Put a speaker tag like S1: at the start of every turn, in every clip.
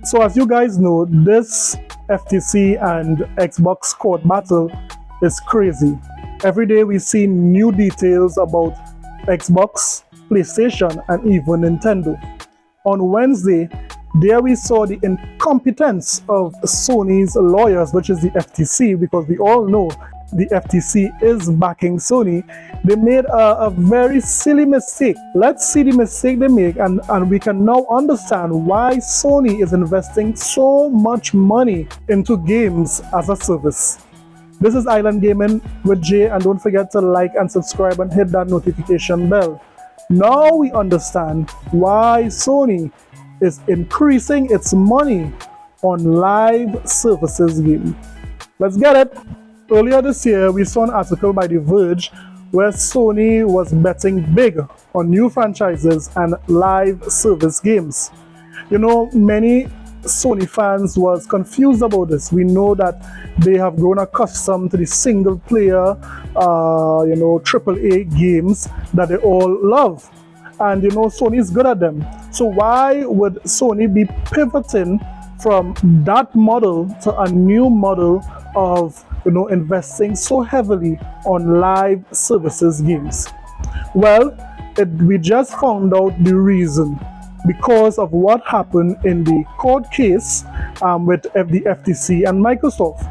S1: So as you guys know, this FTC and Xbox court battle is crazy. Every day we see new details about Xbox, PlayStation, and even Nintendo. On Wednesday, there we saw the incompetence of Sony's lawyers, which is the FTC, because we all know the FTC is backing Sony. They made a very silly mistake. Let's see the mistake they make, and we can now understand why Sony is investing so much money into games as a service. This is Island Gaming with Jay, and don't forget to like and subscribe and hit that notification bell. Now we understand why Sony is increasing its money on live services game. Let's get it. Earlier this year, we saw an article by The Verge where Sony was betting big on new franchises and live service games. You know, many Sony fans was confused about this. We know that they have grown accustomed to the single player, AAA games that they all love. And Sony is good at them. So why would Sony be pivoting from that model to a new model of investing so heavily on live services games? Well, we just found out the reason, because of what happened in the court case with the FTC and Microsoft.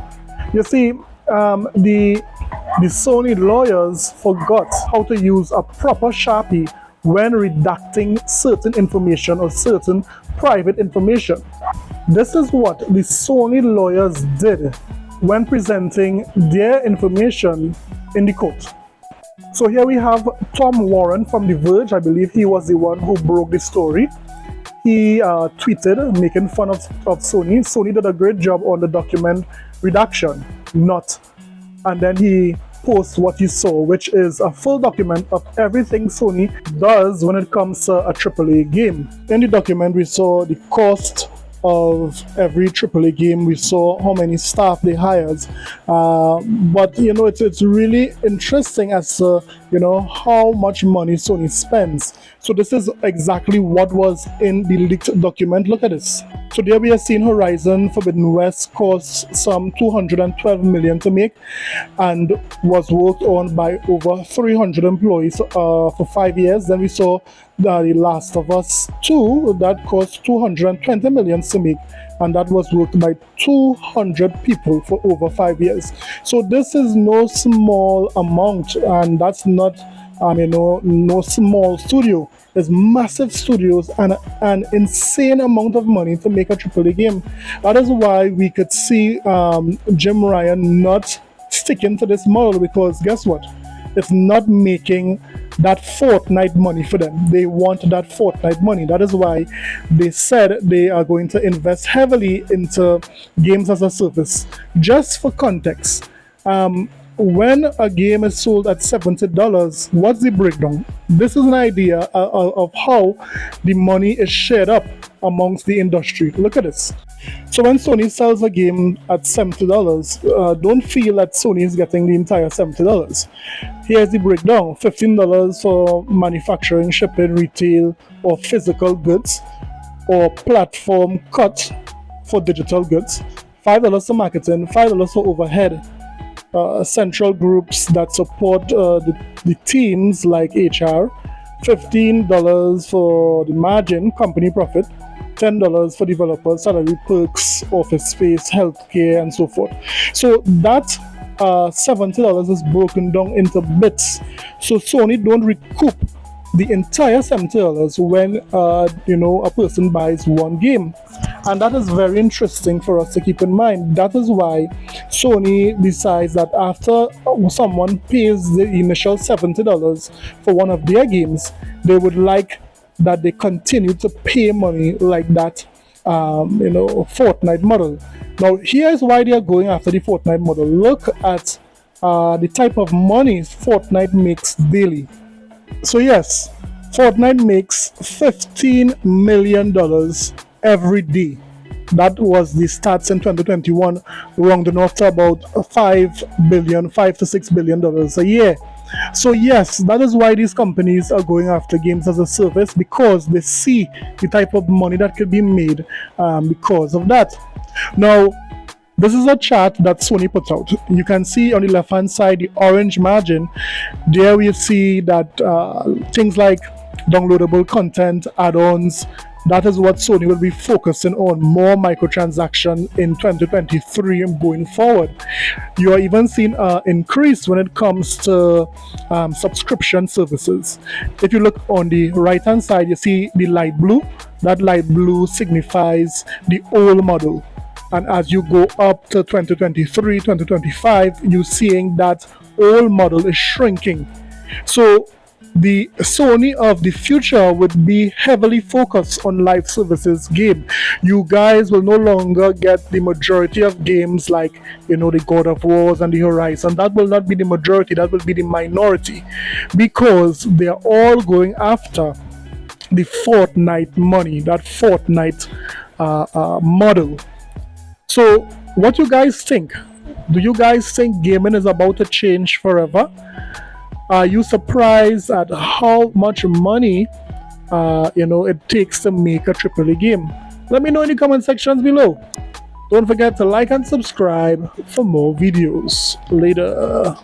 S1: You see, the Sony lawyers forgot how to use a proper Sharpie when redacting certain information or certain private information. This is what the Sony lawyers did when presenting their information in the court. So here we have Tom Warren from The Verge. I believe he was the one who broke the story. He tweeted making fun of Sony. Sony did a great job on the document redaction, and then he posts what you saw, which is a full document of everything Sony does when it comes to a AAA game. In the document, we saw the cost of every AAA game. We saw how many staff they hired, but it's really interesting as to how much money Sony spends. So this is exactly what was in the leaked document. Look at this. So there we are seeing Horizon Forbidden West cost some $212 million to make and was worked on by over 300 employees for 5 years. Then we saw The Last of Us 2 that cost $220 million to make, and that was worked by 200 people for over 5 years. So this is no small amount, and that's not no small studio. There's massive studios and an insane amount of money to make a AAA game. That is why we could see Jim Ryan not sticking to this model, because guess what? It's not making that Fortnite money for them. They want that Fortnite money. That is why they said they are going to invest heavily into games as a service. Just for context, when a game is sold at $70, what's the breakdown? This is an idea of how the money is shared up amongst the industry. Look at this. So when Sony sells a game at $70, don't feel that Sony is getting the entire $70. Here's the breakdown. $15 for manufacturing, shipping, retail, or physical goods, or platform cut for digital goods. $5 for marketing, $5 for overhead, central groups that support the teams like HR, $15 for the margin, company profit, $10 for developers, salary, perks, office space, healthcare, and so forth. So that $70 is broken down into bits. So Sony don't recoup the entire $70 when a person buys one game. And that is very interesting for us to keep in mind. That is why Sony decides that after someone pays the initial $70 for one of their games, they would like that they continue to pay money like that Fortnite model. Now here's why they are going after the Fortnite model. Look at the type of money Fortnite makes daily. So yes, Fortnite makes $15 million every day. That was the stats in 2021, rounding off to about $5 to $6 billion a year. So yes, that is why these companies are going after games as a service, because they see the type of money that could be made because of that. Now, this is a chart that Sony put out. You can see on the left hand side the orange margin. There we see that things like downloadable content, add-ons, that is what Sony will be focusing on, more microtransaction in 2023 and going forward. You are even seeing an increase when it comes to subscription services. If you look on the right hand side, you see the light blue. That light blue signifies the old model. And as you go up to 2023, 2025, you're seeing that old model is shrinking. So the Sony of the future would be heavily focused on live services game. You guys will no longer get the majority of games like, the God of Wars and the Horizon. That will not be the majority, that will be the minority, because they are all going after the Fortnite money, that Fortnite model. So, what you guys think? Do you guys think gaming is about to change forever? Are you surprised at how much money it takes to make a AAA game? Let me know in the comment sections below. Don't forget to like and subscribe for more videos. Later.